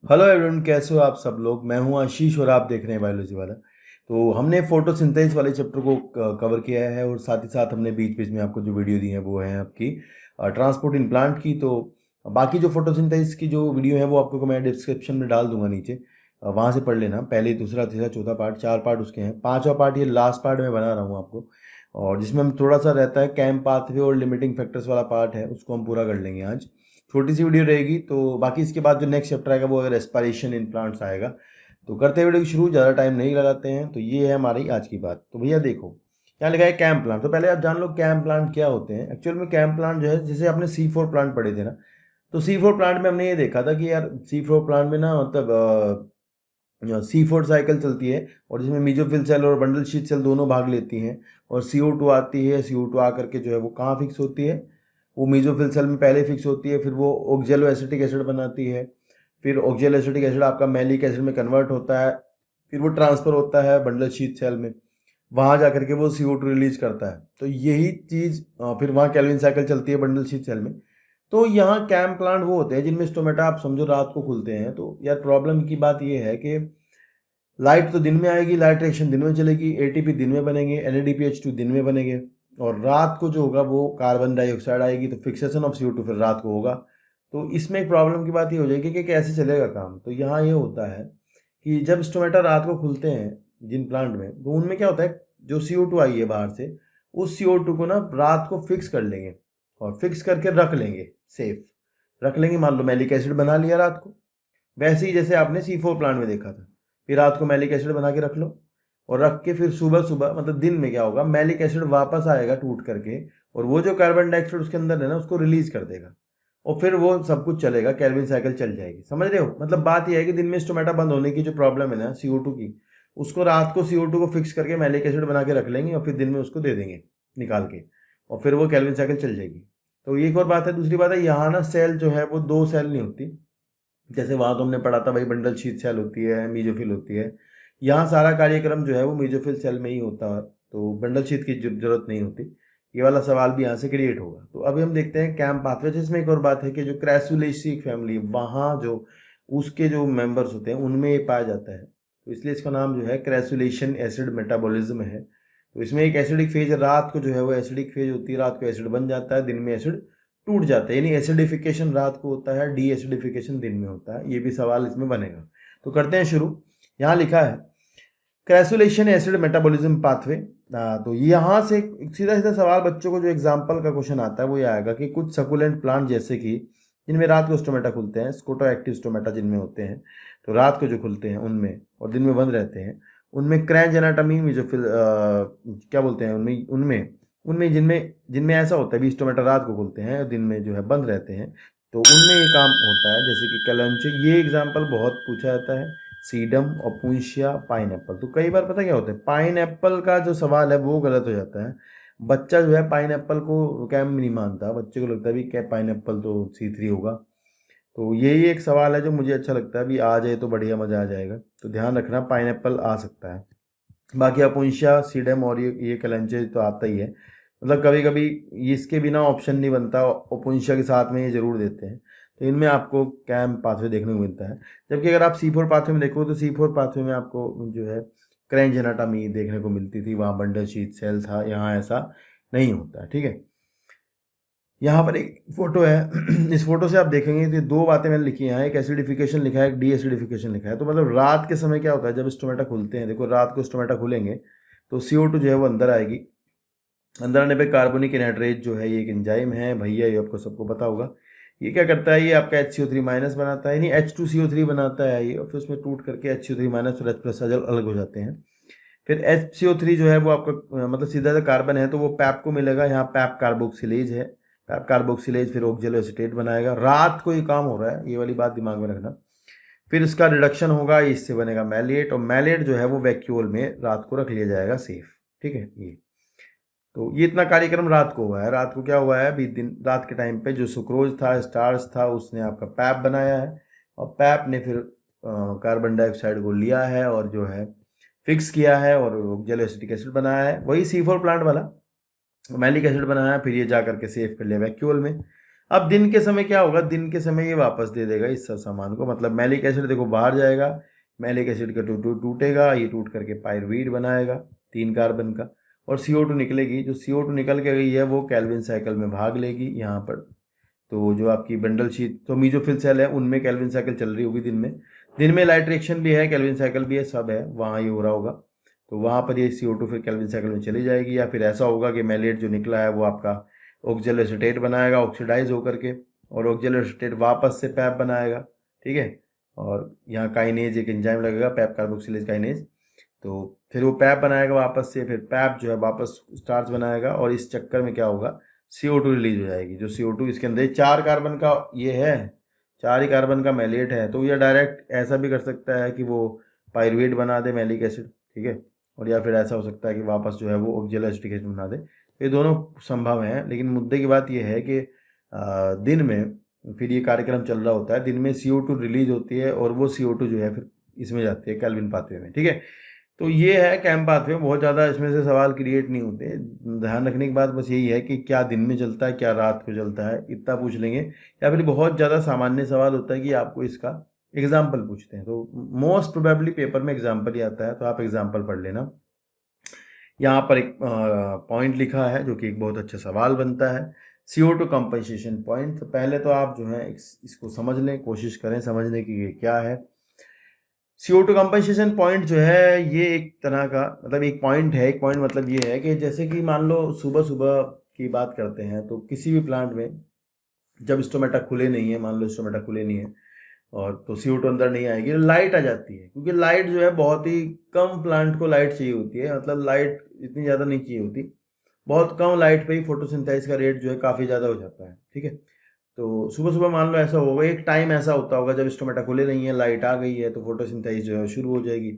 Hello everyone, कैसे हो आप सब लोग। मैं हूं आशीष और आप देख रहे हैं बायोलॉजी वाला। तो हमने फोटोसिंथेसिस वाले चैप्टर को कवर किया है और साथ ही साथ हमने बीच बीच में आपको जो वीडियो दी है वो है आपकी ट्रांसपोर्ट इन प्लांट की। तो बाकी जो फोटोसिंथेसिस की जो वीडियो है वो आपको मैं डिस्क्रिप्शन में डाल दूंगा नीचे, वहाँ से पढ़ लेना। पहले, दूसरा, तीसरा, चौथा पार्ट, 4 पार्ट उसके हैं। 5वां पार्ट ये लास्ट पार्ट मैं बना रहा हूँ आपको, और जिसमें हम थोड़ा सा रहता है कैम पाथवे और लिमिटिंग फैक्टर्स वाला पार्ट है, उसको हम पूरा कर लेंगे आज। छोटी सी वीडियो रहेगी। तो बाकी इसके बाद जो नेक्स्ट चैप्टर आएगा वो रेस्पिरेशन इन प्लांट्स आएगा। तो करते हैं वीडियो की शुरू, ज़्यादा टाइम नहीं लगाते हैं। तो ये है हमारी आज की बात। तो भैया देखो, क्या लिखा है कैम प्लांट। तो पहले आप जान लो कैम प्लांट क्या होते हैं। एक्चुअल में कैम प्लांट जो है, जैसे आपने C4 प्लांट पढ़े थे ना, तो C4 प्लांट में हमने ये देखा था कि यार C4 प्लांट में ना मतलब C4 साइकिल चलती है, और जिसमें मीजोफिल सेल और बंडल शीट सेल दोनों भाग लेती हैं, और CO2 आती है। CO2 आकर के जो है वो कहाँ फिक्स होती है, वो मीजोफिल सेल में पहले फिक्स होती है, फिर वो ऑक्जेलो एसिटिक एसिड बनाती है। फिर ऑक्जेलो एसिटिक एसिड आपका मैलिक एसिड में कन्वर्ट होता है, फिर वो ट्रांसफर होता है बंडल शीट सेल में, वहाँ जा करके वो CO2 रिलीज करता है। तो यही चीज़ फिर वहाँ कैल्विन साइकिल चलती है बंडल शीट सेल में। तो यहाँ कैम प्लांट वो होते हैं जिनमें स्टोमेटा आप समझो रात को खुलते हैं। तो यार प्रॉब्लम की बात ये है कि लाइट तो दिन में आएगी, लाइट रिएक्शन दिन में चलेगी, ATP दिन में बनेंगे, NADPH2 दिन में बनेंगे, और रात को जो होगा वो कार्बन डाइऑक्साइड आएगी, तो फिक्सेशन ऑफ CO2 फिर रात को होगा। तो इसमें एक प्रॉब्लम की बात ये हो जाएगी कि कैसे चलेगा काम। तो यहाँ ये होता है कि जब स्टोमेटा रात को खुलते हैं जिन प्लांट में, तो उनमें क्या होता है, जो CO2 आई है बाहर से, उस CO2 को ना रात को फिक्स कर लेंगे, और फिक्स करके रख लेंगे, सेफ रख लेंगे। मान लो मैलिक एसिड बना लिया रात को, वैसे ही जैसे आपने C4 प्लांट में देखा था। फिर रात को मैलिक एसिड बना के रख लो, और रख के फिर सुबह सुबह मतलब दिन में क्या होगा, मैलिक एसिड वापस आएगा टूट करके, और वो जो कार्बन डाइऑक्साइड उसके अंदर है ना उसको रिलीज कर देगा, और फिर वो सब कुछ चलेगा, कैल्विन साइकिल चल जाएगी। समझ रहे हो। मतलब बात यह है कि दिन में स्टोमेटा बंद होने की जो प्रॉब्लम है ना CO2 की, उसको रात को CO2 को फिक्स करके मैलिक एसिड बना के रख लेंगे, और फिर दिन में उसको दे देंगे निकाल के, और फिर वो कैल्विन साइकिल चल जाएगी। तो ये एक और बात है। दूसरी बात है, यहाँ ना सेल जो है वो 2 सेल नहीं होती, जैसे वहाँ तो हमने पढ़ा था भाई बंडल शीट सेल होती है, मीजोफिल होती है। यहाँ सारा कार्यक्रम जो है वो मीजोफिल सेल में ही होता है, तो बंडल शीट की जरूरत नहीं होती। ये वाला सवाल भी यहाँ से क्रिएट होगा। तो अभी हम देखते हैं कैम पाथवे। जिसमें एक और बात है कि जो क्रैसुलेसी फैमिली, वहाँ जो उसके जो मेंबर्स होते हैं उनमें ये पाया जाता है, तो इसलिए इसका नाम जो है क्रैसुलेशन एसिड मेटाबॉलिज्म है। तो इसमें एक एसिडिक फेज, रात को जो है वो एसिडिक फेज होती है, रात को एसिड बन जाता है, दिन में एसिड टूट जाता है। यानी एसिडिफिकेशन रात को होता है, डी एसिडिफिकेशन दिन में होता है। ये भी सवाल इसमें बनेगा। तो करते हैं शुरू। यहाँ लिखा है क्रैसुलेशन एसिड मेटाबॉलिज्म पाथवे। तो यहाँ से सीधा सीधा सवाल बच्चों को जो एग्जाम्पल का क्वेश्चन आता है वो ये आएगा कि कुछ सकुलेंट प्लांट जैसे कि जिनमें रात को स्टोमेटा खुलते हैं, स्कोटो एक्टिव स्टोमेटा जिनमें होते हैं, तो रात को जो खुलते हैं उनमें, और दिन में बंद रहते हैं, उनमें क्रैंच एनाटॉमी में जो फिर क्या बोलते हैं, उनमें उनमें उनमें जिनमें जिनमें ऐसा होता है भी स्टोमेटा रात को खुलते हैं और दिन में जो है बंद रहते हैं, तो उनमें ये काम होता है। जैसे कि कैलेंचे, ये एग्जाम्पल बहुत पूछा जाता है। सीडम, ओपुंशिया, पाइनएप्पल। तो कई बार पता क्या होता है, पाइनएप्पल का जो सवाल है वो गलत हो जाता है। बच्चा जो है पाइनएप्पल को कैम नहीं मानता, बच्चे को लगता है भी क्या पाइनएप्पल तो C3 होगा। तो यही एक सवाल है जो मुझे अच्छा लगता है, भी आ जाए तो बढ़िया, मज़ा आ जाएगा। तो ध्यान रखना, पाइनएप्पल आ सकता है। बाकी अपुंशिया, सीडम और ये कलंचे तो आता ही है। मतलब कभी कभी इसके बिना ऑप्शन नहीं बनता, अपुंशिया के साथ में ये जरूर देते हैं। तो इनमें आपको कैम पाथवे देखने को मिलता है। जबकि अगर आप C4 पाथवे में देखो तो C4 पाथवे में आपको जो है क्रैंच एनाटॉमी देखने को मिलती थी, वहाँ बंडल शीट सेल था, यहाँ ऐसा नहीं होता है। ठीक है। यहाँ पर एक फोटो है इस फोटो से आप देखेंगे तो 2 बातें मैंने लिखी हैं यहाँ। एक एसिडिफिकेशन लिखा है, एक डी एसिडिफिकेशन लिखा है। तो मतलब रात के समय क्या होता है, जब स्टोमेटा खुलते हैं, देखो रात को स्टोमेटा खुलेंगे तो CO2 जो है वो अंदर आएगी। अंदर आने पे कार्बोनिक एनहाइड्रेट जो है, ये एक एंजाइम है भैया, ये आपको सबको पता होगा। ये क्या करता है, ये आपका HCO3 माइनस बनाता है, यानी H2CO3 बनाता है ये, और फिर उसमें टूट करके HCO3 माइनस और H प्लस अलग हो जाते हैं। फिर HCO3 जो है वो आपका मतलब सीधा सा कार्बन है, तो वो पैप को मिलेगा, यहाँ पैप कार्बोक्सिलेज है, पैप कार्बोक्सिलेज फिर ऑक्जेलो एसीटेट बनाएगा। रात को ये काम हो रहा है, ये वाली बात दिमाग में रखना। फिर इसका रिडक्शन होगा, इससे बनेगा मैलेट, और मैलेट जो है वो वैक्यूल में रात को रख लिया जाएगा सेफ। ठीक है। ये इतना कार्यक्रम रात को हुआ है। रात को क्या हुआ है, अभी दिन रात के टाइम पे जो सुक्रोज था, स्टार्च था, उसने आपका पैप बनाया है, और पैप ने फिर कार्बन डाइऑक्साइड को लिया है और जो है फिक्स किया है, और ऑक्जेलो एसिटिक एसिड बनाया है, वही C4 प्लांट वाला मैलिक एसिड बनाया, फिर ये जा करके सेव कर लिया वैक्यूल में। अब दिन के समय क्या होगा, दिन के समय ये वापस दे देगा इस सब सामान को, मतलब मैलिक एसिड देखो बाहर जाएगा, मैलिक एसिड का टूटेगा, ये टूट करके पायरुवीट बनाएगा 3 कार्बन का, और CO2 निकलेगी। जो CO2 निकल के गई है वो केल्विन साइकिल में भाग लेगी यहाँ पर। तो जो आपकी बंडल शीट, तो मीजोफिल सेल है उनमें केल्विन साइकिल चल रही होगी दिन में लाइट रिएक्शन भी है, केल्विन साइकिल भी है, सब है, वहाँ ये हो रहा होगा। तो वहाँ पर ये CO2 फिर केल्विन साइकिल में चली जाएगी, या फिर ऐसा होगा कि मैलेट जो निकला है वो आपका ऑक्जेलो एसीटेट बनाएगा ऑक्सीडाइज होकर के, और ऑक्जेलो एसीटेट वापस से पैप बनाएगा, ठीक है। और यहाँ काइनेज एक एंजाइम लगेगा, पैप कार्बोक्सिलेज काइनेज, तो फिर वो पैप बनाएगा वापस से, फिर पैप जो है वापस स्टार्च बनाएगा, और इस चक्कर में क्या होगा, CO2 रिलीज हो जाएगी। जो CO2 इसके अंदर 4 कार्बन का ये है, 4 ही कार्बन का मैलेट है, तो ये डायरेक्ट ऐसा भी कर सकता है कि वो पायरुवेट बना दे मैलिक एसिड, ठीक है, और या फिर ऐसा हो सकता है कि वापस जो है वो ऑक्जेलो एसिटिक एसिड बना दे। ये दोनों संभव हैं, लेकिन मुद्दे की बात यह है कि दिन में फिर ये कार्यक्रम चल रहा होता है, दिन में CO2 रिलीज होती है, और वो CO2 जो है फिर इसमें जाती है केल्विन पाथवे में, ठीक है। तो ये है कैम पाथवे, बहुत ज़्यादा इसमें से सवाल क्रिएट नहीं होते। ध्यान रखने की बात बस यही है कि क्या दिन में चलता है, क्या रात को चलता है, इतना पूछ लेंगे। या फिर बहुत ज़्यादा सामान्य सवाल होता है कि आपको इसका एग्जाम्पल पूछते हैं, तो मोस्ट प्रोबेबली पेपर में एग्जाम्पल ही आता है, तो आप एग्जाम्पल पढ़ लेना। यहाँ पर एक पॉइंट लिखा है जो कि एक बहुत अच्छा सवाल बनता है, CO2 कंपनसेशन पॉइंट। तो पहले तो आप जो है इसको समझ लें, कोशिश करें समझने की ये क्या है। CO2 कंपनसेशन पॉइंट जो है ये एक तरह का मतलब एक पॉइंट है, एक पॉइंट मतलब ये है कि जैसे कि मान लो सुबह सुबह की बात करते हैं, तो किसी भी प्लांट में जब स्टोमेटा खुले नहीं है, मान लो स्टोमेटा खुले नहीं है और तो CO2 अंदर नहीं आएगी, तो लाइट आ जाती है, क्योंकि लाइट जो है बहुत ही कम प्लांट को लाइट चाहिए होती है, मतलब लाइट इतनी ज़्यादा नहीं चाहिए होती, बहुत कम लाइट पे ही फोटोसिंथेसिस का रेट जो है काफ़ी ज़्यादा हो जाता है, ठीक है। तो सुबह सुबह मान लो ऐसा होगा, एक टाइम ऐसा होता होगा जब स्टोमेटा खुले नहीं है, लाइट आ गई है, तो फोटोसिंथेसिस जो है शुरू हो जाएगी,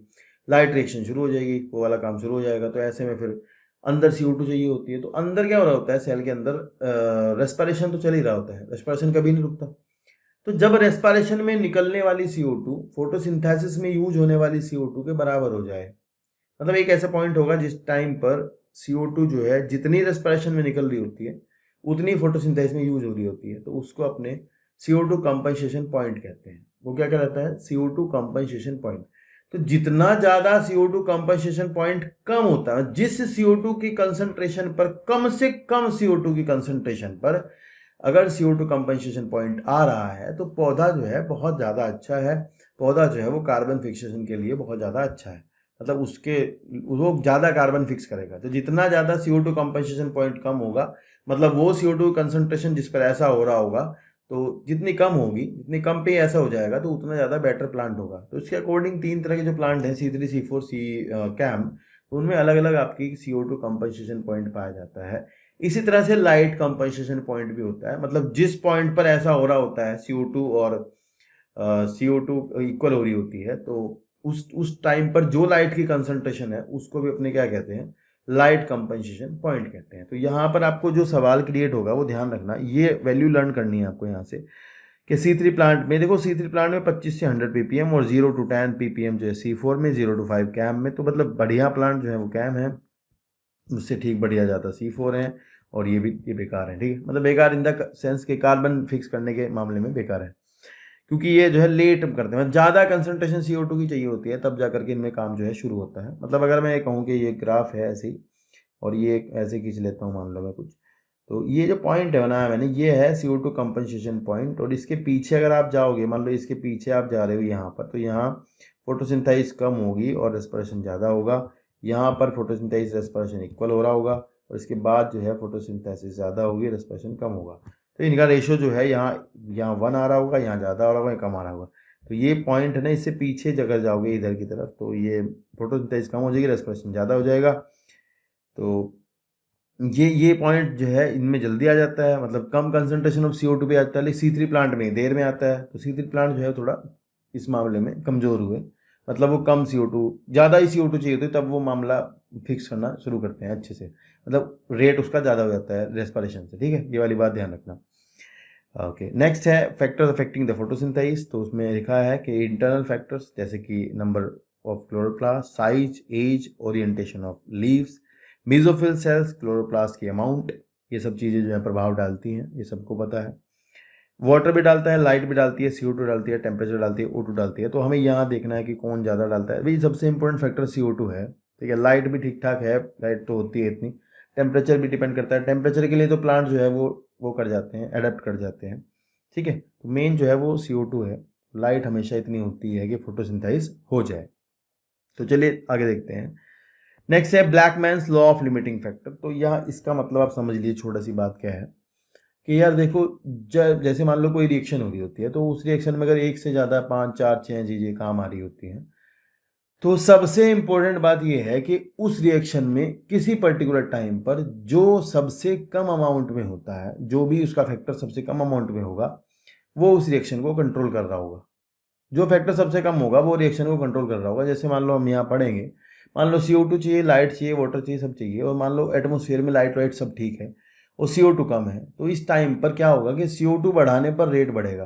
लाइट रिएक्शन शुरू हो जाएगी, वो वाला काम शुरू हो जाएगा। तो ऐसे में फिर अंदर CO2 चाहिए होती है, तो अंदर क्या हो रहा होता है, सेल के अंदर रेस्पिरेशन तो चल ही रहा होता है, रेस्पिरेशन कभी नहीं रुकता। तो जब रेस्पिरेशन में निकलने वाली CO2 फोटोसिंथेसिस में यूज होने वाली CO2 के बराबर हो जाए, मतलब एक ऐसा पॉइंट होगा जिस टाइम पर CO2 जो है जितनी रेस्पिरेशन में निकल रही होती है उतनी फोटोसिंथेसिस में यूज हो रही होती है, तो उसको अपने CO2 कंपनसेशन पॉइंट कहते हैं। वो क्या कहलाता है, CO2 कंपनसेशन पॉइंट। तो जितना ज़्यादा CO2 कंपनसेशन पॉइंट कम होता है, जिस CO2 की कंसंट्रेशन पर कम से कम CO2 की कंसंट्रेशन पर अगर CO2 कंपनसेशन पॉइंट आ रहा है, तो पौधा जो है बहुत ज़्यादा अच्छा है, पौधा जो है वो कार्बन फिक्सेशन के लिए बहुत ज़्यादा अच्छा है, मतलब उसके वो ज़्यादा कार्बन फिक्स करेगा। तो जितना ज़्यादा CO2 कंपनसेशन पॉइंट कम होगा, मतलब वो CO2 कंसंट्रेशन जिस पर ऐसा हो रहा होगा, तो जितनी कम होगी, जितनी कम पे ऐसा हो जाएगा, तो उतना ज़्यादा बेटर प्लांट होगा। तो इसके अकॉर्डिंग 3 तरह के जो प्लांट हैं, C3, C4, कैम, तो उनमें अलग अलग आपकी CO2 कंपनसेशन पॉइंट पाया जाता है। इसी तरह से लाइट कंपनसेशन पॉइंट भी होता है, मतलब जिस पॉइंट पर ऐसा हो रहा होता है CO2 और CO2 इक्वल हो रही होती है, तो उस टाइम पर जो लाइट की कंसंट्रेशन है उसको भी अपने क्या कहते हैं, लाइट कंपनसेशन पॉइंट कहते हैं। तो यहाँ पर आपको जो सवाल क्रिएट होगा वो ध्यान रखना, ये वैल्यू लर्न करनी है आपको यहाँ से कि C3 प्लांट में देखो, C3 प्लांट में 25 से 100 ppm और 0 to 10 ppm जो है C4 में, 0 to 5 कैम में। तो मतलब बढ़िया प्लांट जो है वो कैम है, उससे ठीक बढ़िया जाता C4 है, और ये बेकार है, ठीक है, मतलब बेकार इन द सेंस के कार्बन फिक्स करने के मामले में बेकार है, क्योंकि ये जो है लेट करते हैं, ज़्यादा कंसंट्रेशन CO2 की चाहिए होती है, तब जा करके इनमें काम जो है शुरू होता है। मतलब अगर मैं ये कहूँ कि ये ग्राफ है ऐसे ही, और ये ऐसे खींच लेता हूँ मान लो मैं कुछ, तो ये जो पॉइंट है बनाया मैंने, ये है CO2 कंपनसेशन पॉइंट, और इसके पीछे अगर आप जाओगे, मान लो इसके पीछे आप जा रहे हो यहाँ पर, तो यहाँ फोटोसिंथेसिस कम होगी और रेस्पिरेशन ज़्यादा होगा, यहाँ पर फोटोसिंथेसिस रेस्पिरेशन इक्वल हो रहा होगा, और इसके बाद जो है फोटोसिंथेसिस ज़्यादा होगी, रेस्पिरेशन कम होगा। तो इनका रेशो जो है यहाँ यहाँ 1 आ रहा होगा, यहाँ ज़्यादा आ रहा होगा, कम आ रहा होगा। तो ये पॉइंट है ना, इससे पीछे जगह जाओगे इधर की तरफ, तो ये फोटोसिंथेसिस कम हो जाएगी, रेस्पिरेशन ज़्यादा हो जाएगा। तो ये पॉइंट जो है इनमें जल्दी आ जाता है, मतलब कम कंसंट्रेशन ऑफ CO2 पे आता है, लेकिन C3 प्लांट में देर में आता है। तो C3 प्लांट जो है थोड़ा इस मामले में कमज़ोर हुए, मतलब वो कम CO2, ज़्यादा ही CO2 चाहिए होती है, तब वो मामला फिक्स करना शुरू करते हैं अच्छे से, मतलब रेट उसका ज़्यादा हो जाता है रेस्पिरेशन से, ठीक है, ये वाली बात ध्यान रखना। ओके, नेक्स्ट है फैक्टर्स अफेक्टिंग द फोटोसिंथेसिस। तो उसमें लिखा है कि इंटरनल फैक्टर्स जैसे कि number of chloroplast, size, age, orientation of leaves, mesophyll cells, chloroplast की अमाउंट, ये सब चीज़ें जो है प्रभाव डालती हैं, ये सबको पता है। वाटर भी डालता है, लाइट भी डालती है, CO2 डालती है, टेम्परेचर डालती है, O2 डालती है। तो हमें यहाँ देखना है कि कौन ज़्यादा डालता है। भाई सबसे इंपॉर्टेंट फैक्टर CO2 है, ठीक है। लाइट भी ठीक ठाक है, लाइट तो होती है इतनी। टेम्परेचर भी डिपेंड करता है, टेम्परेचर के लिए तो प्लांट जो है वो कर जाते हैं, अडेप्ट कर जाते हैं, ठीक है। तो मेन जो है वो CO2 है। लाइट हमेशा इतनी होती है कि फोटोसिंथेसिस हो जाए। तो चलिए आगे देखते हैं। नेक्स्ट है ब्लैकमैन्स लॉ ऑफ लिमिटिंग फैक्टर। तो यहाँ इसका मतलब आप समझ लीजिए, छोटा सी बात क्या है कि यार देखो, जैसे मान लो कोई रिएक्शन हो रही होती है, तो उस रिएक्शन में अगर एक से ज़्यादा 5 4 6 चीज़ें काम आ रही होती हैं, तो सबसे इम्पोर्टेंट बात यह है कि उस रिएक्शन में किसी पर्टिकुलर टाइम पर जो सबसे कम अमाउंट में होता है, जो भी उसका फैक्टर सबसे कम अमाउंट में होगा, वो उस रिएक्शन को कंट्रोल कर रहा होगा। जो फैक्टर सबसे कम होगा वो रिएक्शन को कंट्रोल कर रहा होगा। जैसे मान लो हम यहाँ पढ़ेंगे, मान लो CO2 चाहिए, लाइट चाहिए, वाटर चाहिए, सब चाहिए, और मान लो एटमोसफियर में लाइट वाइट सब ठीक है और CO2 कम है, तो इस टाइम पर क्या होगा कि CO2 बढ़ाने पर रेट बढ़ेगा,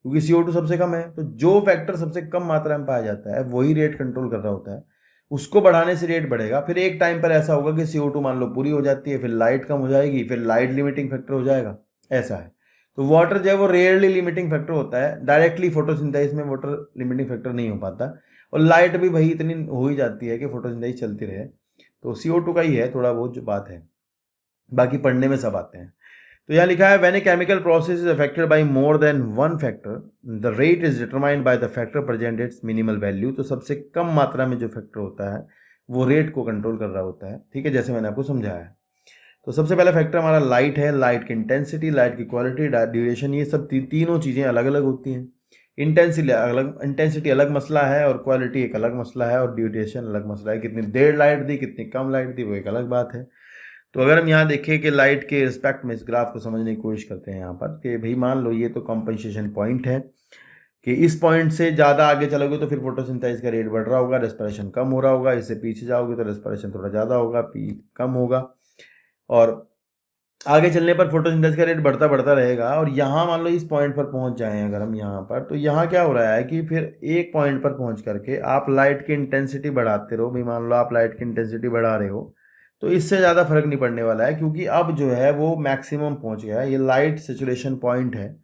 क्योंकि CO2 सबसे कम है। तो जो फैक्टर सबसे कम मात्रा में पाया जाता है वही रेट कंट्रोल कर रहा होता है, उसको बढ़ाने से रेट बढ़ेगा। फिर एक टाइम पर ऐसा होगा कि CO2 मान लो पूरी हो जाती है, फिर लाइट कम हो जाएगी, फिर लाइट लिमिटिंग फैक्टर हो जाएगा, ऐसा है। तो वाटर जो है वो रेयरली लिमिटिंग फैक्टर होता है, डायरेक्टली फोटोसिंथेसिस में वाटर लिमिटिंग फैक्टर नहीं हो पाता, और लाइट भी भाई इतनी हो ही जाती है कि फोटोसिंथेसिस चलती रहे। तो CO2 का ही है थोड़ा बहुत जो बात है, बाकी पढ़ने में सब आते हैं। तो यहाँ लिखा है when a chemical process is affected by more than one factor, the rate is determined by the factor present it's minimal value. तो सबसे कम मात्रा में जो फैक्टर होता है वो रेट को कंट्रोल कर रहा होता है, ठीक है, जैसे मैंने आपको समझाया है। तो सबसे पहला फैक्टर हमारा लाइट है, लाइट की इंटेंसिटी, लाइट की क्वालिटी, ड्यूरेशन, ये सब तीनों चीज़ें अलग अलग होती हैं। इंटेंसिटी अलग मसला है, और क्वालिटी एक अलग मसला है, और ड्यूरेशन अलग मसला है। कितनी देर लाइट दी, कितनी कम लाइट दी, वो एक अलग बात है। तो अगर हम यहाँ देखें कि लाइट के रिस्पेक्ट में इस ग्राफ को समझने की कोशिश करते हैं यहाँ पर, कि भाई मान लो ये तो कॉम्पनसेशन पॉइंट है, कि इस पॉइंट से ज़्यादा आगे चलोगे तो फिर फोटोसिंथेसिस का रेट बढ़ रहा होगा, रेस्पिरेशन कम हो रहा होगा, इससे पीछे जाओगे तो रेस्पिरेशन थोड़ा ज़्यादा होगा, पी कम होगा, और आगे चलने पर फोटोसिंथेसिस का रेट बढ़ता बढ़ता रहेगा। और यहाँ मान लो इस पॉइंट पर पहुँच जाएँ अगर हम यहाँ पर, तो यहाँ क्या हो रहा है कि फिर एक पॉइंट पर पहुँच करके आप लाइट की इंटेंसिटी बढ़ाते रहो। भाई मान लो आप लाइट की इंटेंसिटी बढ़ा रहे हो, तो इससे ज़्यादा फर्क नहीं पड़ने वाला है, क्योंकि अब जो है वो मैक्सिमम पहुँच गया है। ये लाइट सेचुरेशन पॉइंट है,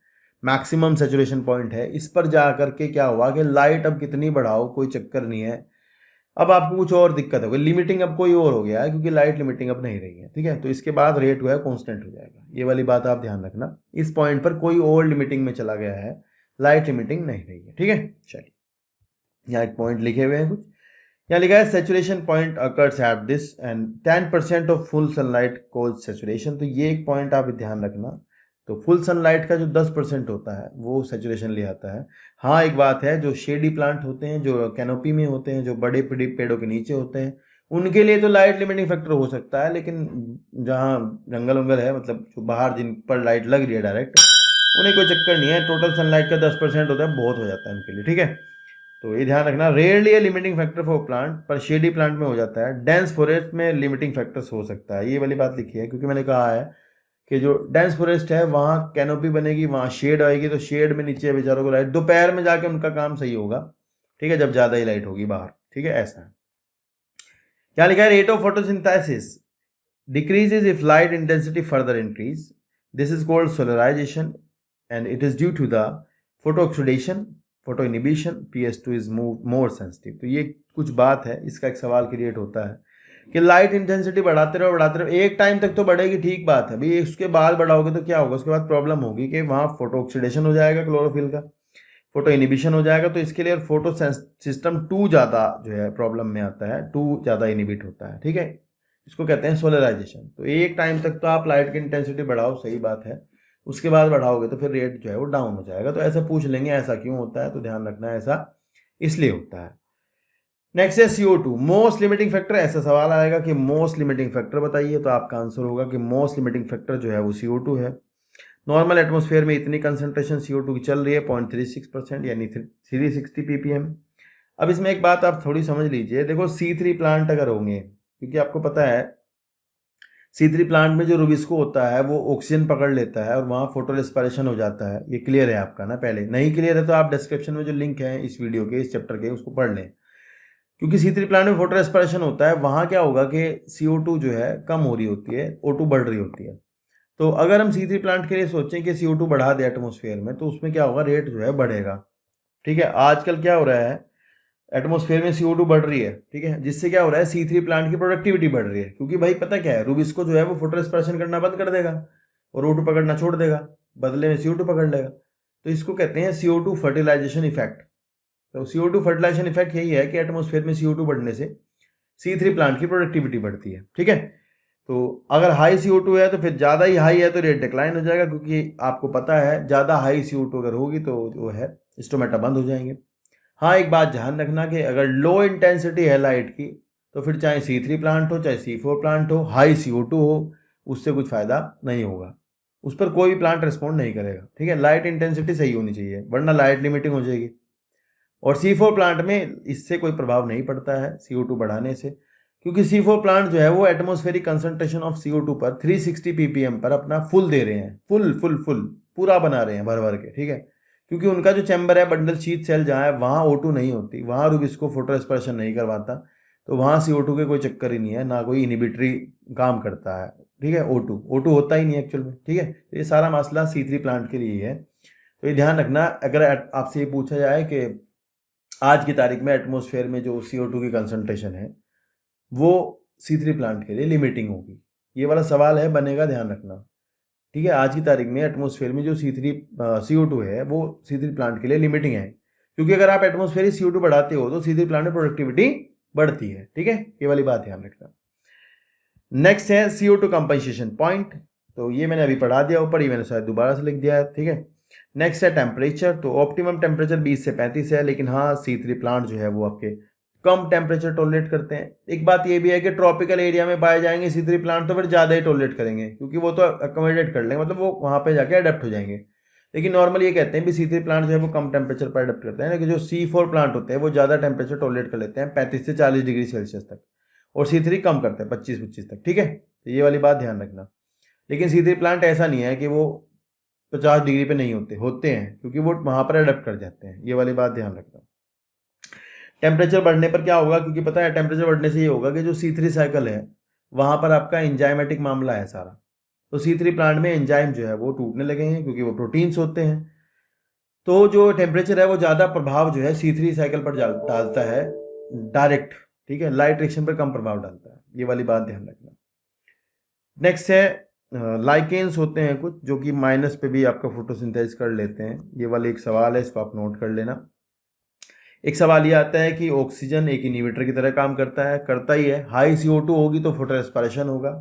मैक्सिमम सेचुरेशन पॉइंट है। इस पर जा करके क्या हुआ कि लाइट अब कितनी बढ़ाओ कोई चक्कर नहीं है, अब आपको कुछ और दिक्कत हो गई, लिमिटिंग अब कोई और हो गया है, क्योंकि लाइट लिमिटिंग अब नहीं रही है, ठीक है। तो इसके बाद रेट जो है कांस्टेंट हो जाएगा, ये वाली बात आप ध्यान रखना। इस पॉइंट पर कोई और लिमिटिंग में चला गया है, लाइट लिमिटिंग नहीं रही है, ठीक है। चलिए यहाँ एक पॉइंट लिखे हुए हैं कुछ, यहाँ लिखा है saturation point occurs at this and 10% of full sunlight cause saturation. तो ये एक पॉइंट आप ध्यान रखना। तो फुल सनलाइट का जो 10% होता है वो सेचुरेशन ले आता है। हाँ एक बात है, जो शेडी प्लांट होते हैं, जो कैनोपी में होते हैं, जो बड़े पेड़ों के नीचे होते हैं, उनके लिए तो लाइट लिमिटिंग फैक्टर हो सकता है, लेकिन जहाँ जंगल वंगल है, मतलब जो बाहर जिन पर लाइट लग रही है डायरेक्ट, उन्हें कोई चक्कर नहीं है। टोटल सनलाइट का 10% होता है, बहुत हो जाता है उनके लिए, ठीक है। तो ये ध्यान रखना, रेयरली है लिमिटिंग फैक्टर फॉर प्लांट, पर शेडी प्लांट में हो जाता है। डेंस फॉरेस्ट में लिमिटिंग फैक्टर्स हो सकता है, ये वाली बात लिखी है, क्योंकि मैंने कहा है कि जो डेंस फॉरेस्ट है वहाँ कैनोपी बनेगी, वहाँ शेड आएगी, तो शेड में नीचे बेचारों को लाइट, दोपहर में जाके उनका काम सही होगा, ठीक है, जब ज़्यादा ही लाइट होगी बाहर, ठीक है, ऐसा है। क्या लिखा है, rate of photosynthesis decreases if light intensity further increase. This is called solarization and it is due to the photooxidation, photoinhibition, PS2 is more sensitive. तो ये कुछ बात है, इसका एक सवाल क्रिएट होता है कि लाइट इंटेंसिटी बढ़ाते रहो, एक टाइम तक तो बढ़ेगी, ठीक बात है भाई, उसके बाद बढ़ाओगे तो क्या होगा, उसके बाद प्रॉब्लम होगी कि वहाँ फोटोऑक्सीडेशन हो जाएगा क्लोरोफिल का, फोटो इनिबिशन हो जाएगा। तो इसके लिए फोटो सिस्टम 2 ज़्यादा जो है प्रॉब्लम में आता है, 2 ज़्यादा इनिबिट होता है, ठीक है, इसको कहते हैं सोलराइजेशन। तो एक टाइम तक तो आप लाइट की इंटेंसिटी बढ़ाओ, सही बात है, उसके बाद बढ़ाओगे तो फिर रेट जो है वो डाउन हो जाएगा। तो ऐसा पूछ लेंगे ऐसा क्यों होता है, तो ध्यान रखना ऐसा इसलिए होता है। नेक्स्ट है CO2 मोस्ट लिमिटिंग फैक्टर। ऐसा सवाल आएगा कि मोस्ट लिमिटिंग फैक्टर बताइए, तो आपका आंसर होगा कि मोस्ट लिमिटिंग फैक्टर जो है वो CO2 है। नॉर्मल एटमॉस्फेयर में इतनी कंसंट्रेशन CO2 की चल रही है 0.36%, यानी 360 ppm। अब इसमें एक बात आप थोड़ी समझ लीजिए, देखो C3 प्लांट अगर होंगे, क्योंकि आपको पता है C3 प्लांट में जो रुबिस्को होता है वो ऑक्सीजन पकड़ लेता है और वहाँ फोटो रेस्पिरेशन हो जाता है। ये क्लियर है आपका ना, पहले नहीं क्लियर है तो आप डिस्क्रिप्शन में जो लिंक है इस वीडियो के, इस चैप्टर के, उसको पढ़ लें। क्योंकि C3 प्लांट में फोटो रेस्पिरेशन होता है, वहाँ क्या होगा कि CO2 जो है कम हो रही होती है, O2 बढ़ रही होती है। तो अगर हम C3 प्लांट के लिए सोचें कि CO2 बढ़ा दे एटमॉस्फेयर में, तो उसमें क्या होगा, रेट जो है बढ़ेगा। ठीक है, आजकल क्या हो रहा है, एटमॉस्फेयर में CO2 बढ़ रही है, ठीक है, जिससे क्या हो रहा है, C3 प्लांट की प्रोडक्टिविटी बढ़ रही है, क्योंकि भाई पता क्या है, रूबिस्को जो है वो फोटो रेस्पिरेशन करना बंद कर देगा और O2 पकड़ना छोड़ देगा, बदले में CO2 पकड़ लेगा। तो इसको कहते हैं CO2 फर्टिलाइजेशन इफेक्ट। तो CO2 फर्टिलाइजेशन इफेक्ट यही है कि एटमॉस्फेयर में CO2 बढ़ने से C3 प्लांट की प्रोडक्टिविटी बढ़ती है। ठीक है, तो अगर हाई CO2 है तो फिर ज़्यादा ही हाई है तो रेट डिक्लाइन हो जाएगा, क्योंकि आपको पता है ज़्यादा हाई CO2 अगर होगी तो जो है स्टोमेटा बंद हो जाएंगे। हाँ, एक बात ध्यान रखना कि अगर लो इंटेंसिटी है लाइट की, तो फिर चाहे C3 प्लांट हो चाहे C4 प्लांट हो, हाई CO2 हो, उससे कुछ फ़ायदा नहीं होगा, उस पर कोई भी प्लांट रिस्पॉन्ड नहीं करेगा। ठीक है, लाइट इंटेंसिटी सही होनी चाहिए, वरना लाइट लिमिटिंग हो जाएगी। और C4 प्लांट में इससे कोई प्रभाव नहीं पड़ता है CO2 बढ़ाने से, क्योंकि C4 प्लांट जो है वो एटमॉस्फेरिक कंसंट्रेशन ऑफ CO2 पर 360 ppm पर अपना फुल दे रहे हैं, फुल पूरा बना रहे हैं भर भर के। ठीक है, क्योंकि उनका जो चैम्बर है, बंडल शीथ सेल जहाँ है, वहाँ O2 नहीं होती, वहाँ रूबिस्को फोटो रेस्पिरेशन नहीं करवाता, तो वहाँ CO2 के कोई चक्कर ही नहीं है, ना कोई इनिबिटरी काम करता है। ठीक है, O2 होता ही नहीं एक्चुअल में। ठीक है, ये सारा मसला C3 प्लांट के लिए है, तो ये ध्यान रखना। अगर आपसे ये पूछा जाए कि आज की तारीख में एटमॉस्फेयर में जो CO2 की कंसंट्रेशन है वो C3 प्लांट के लिए लिमिटिंग होगी, ये वाला सवाल है, बनेगा, ध्यान रखना। ठीक है, आज की तारीख में एटमॉस्फेयर में जो CO2 है वो C3 प्लांट के लिए लिमिटिंग है, क्योंकि अगर आप एटमॉस्फेरिक CO2 बढ़ाते हो तो C3 प्लांट में प्रोडक्टिविटी बढ़ती है। ठीक है, ये वाली बात ध्यान रखना। नेक्स्ट है CO2 कंपनसेशन पॉइंट, तो ये मैंने अभी पढ़ा दिया ऊपर, ये मैंने शायद दोबारा से लिख दिया है। ठीक है, नेक्स्ट है टेम्परेचर, तो ऑप्टिमम टेम्परेचर 20 से 35 है, लेकिन हाँ C3 प्लांट जो है वो आपके कम टेम्परेचर टॉलरेट करते हैं। एक बात ये भी है कि ट्रॉपिकल एरिया में पाए जाएंगे C3 प्लांट तो फिर ज़्यादा ही टॉलरेट करेंगे, क्योंकि वो तो अकोमोडेट कर लेंगे, मतलब वो वहाँ पे जाके अडेप्ट हो जाएंगे। लेकिन नॉर्मली ये कहते हैं भी C3 प्लांट जो है वो कम टेम्परेचर पर अडेप्ट करते हैं, लेकिन जो C4 प्लांट होते हैं वो ज़्यादा टेम्परेचर टॉलरेट कर लेते हैं, 35 से 40 डिग्री सेल्सियस तक, और C3 कम करते हैं 25-25 तक। ठीक है, तो ये वाली बात ध्यान रखना। लेकिन C3 प्लांट ऐसा नहीं है कि वो 50 डिग्री पे नहीं होते हैं, क्योंकि वो वहाँ पर अडेप्ट कर जाते हैं, ये वाली बात ध्यान रखना। टेम्परेचर बढ़ने पर क्या होगा, क्योंकि पता है टेम्परेचर बढ़ने से ये होगा कि जो C3 साइकिल है वहाँ पर आपका एंजाइमेटिक मामला है सारा, तो C3 प्लांट में एंजाइम जो है वो टूटने लगेंगे, क्योंकि वो प्रोटीन्स होते हैं। तो जो टेम्परेचर है वो ज़्यादा प्रभाव जो है C3 साइकिल पर डालता है डायरेक्ट। ठीक है, लाइट रिएक्शन पर कम प्रभाव डालता है, ये वाली बात ध्यान रखना। नेक्स्ट है लाइकेन्स होते हैं कुछ जो कि माइनस पे भी आपका फोटोसिंथेसिस कर लेते हैं, ये वाला एक सवाल है, इसको आप नोट कर लेना। एक सवाल ये आता है कि ऑक्सीजन एक इनहिबिटर की तरह काम करता है, करता ही है, हाई CO2 होगी तो फोटो रेस्पिरेशन होगा।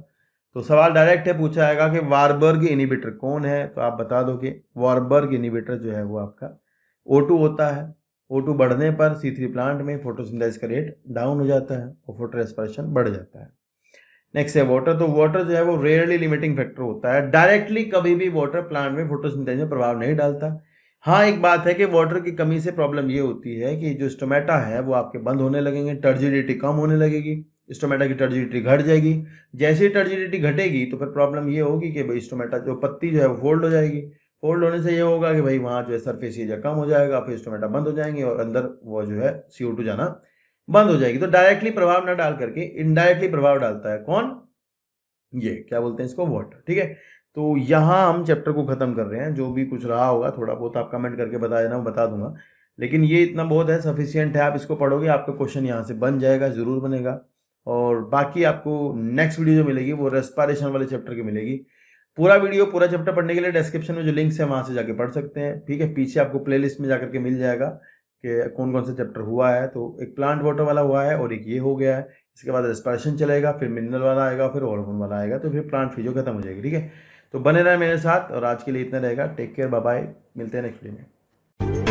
तो सवाल डायरेक्ट है, पूछा जाएगा कि वारबर्ग इनहिबिटर कौन है, तो आप बता दो कि वारबर्ग इनहिबिटर जो है वो आपका O2 होता है। O2 बढ़ने पर C3 प्लांट में फोटोसिंथेसिस का रेट डाउन हो जाता है और फोटो रेस्पिरेशन बढ़ जाता है। नेक्स्ट है वाटर, तो वाटर जो है वो रेयरली लिमिटिंग फैक्टर होता है, डायरेक्टली कभी भी वाटर प्लांट में फोटोसिंथेसिस में प्रभाव नहीं डालता। हाँ, एक बात है कि वाटर की कमी से प्रॉब्लम ये होती है कि जो स्टोमेटा है वो आपके बंद होने लगेंगे, टर्जिडिटी कम होने लगेगी, स्टोमेटा की टर्जिडिटी घट जाएगी। जैसे ही टर्जिडिटी घटेगी तो फिर प्रॉब्लम ये होगी कि भाई स्टोमेटा जो पत्ती जो है वो फोल्ड हो जाएगी, फोल्ड होने से ये होगा कि भाई वहाँ जो है सरफेस एरिया कम हो जाएगा, फिर स्टोमेटा बंद हो जाएंगे और अंदर वो जो है CO2 जाना बंद हो जाएगी। तो डायरेक्टली प्रभाव ना डाल करके इनडायरेक्टली प्रभाव डालता है कौन, ये क्या बोलते हैं इसको, वाटर। ठीक है, तो यहाँ हम चैप्टर को खत्म कर रहे हैं, जो भी कुछ रहा होगा थोड़ा बहुत आप कमेंट करके बता देना, बता दूंगा, लेकिन ये इतना बहुत है, सफिशियंट है। आप इसको पढ़ोगे आपका क्वेश्चन यहाँ से बन जाएगा, जरूर बनेगा। और बाकी आपको नेक्स्ट वीडियो जो मिलेगी वो रेस्पिरेशन वाले चैप्टर की मिलेगी। पूरा वीडियो पूरा चैप्टर पढ़ने के लिए डिस्क्रिप्शन में जो लिंक्स है वहाँ से जाके पढ़ सकते हैं। ठीक है, पीछे आपको प्लेलिस्ट में जाकर के मिल जाएगा कि कौन कौन सा चैप्टर हुआ है। तो एक प्लांट वाटर वाला हुआ है और एक ये हो गया है, इसके बाद रेस्पिरेशन चलेगा, फिर मिनरल वाला आएगा, फिर हार्मोन वाला आएगा, तो फिर प्लांट फिजियो खत्म हो जाएगी। ठीक है, तो बने रहें मेरे साथ, और आज के लिए इतना रहेगा। टेक केयर, बाय बाय, मिलते हैं नेक्स्ट वीडियो में।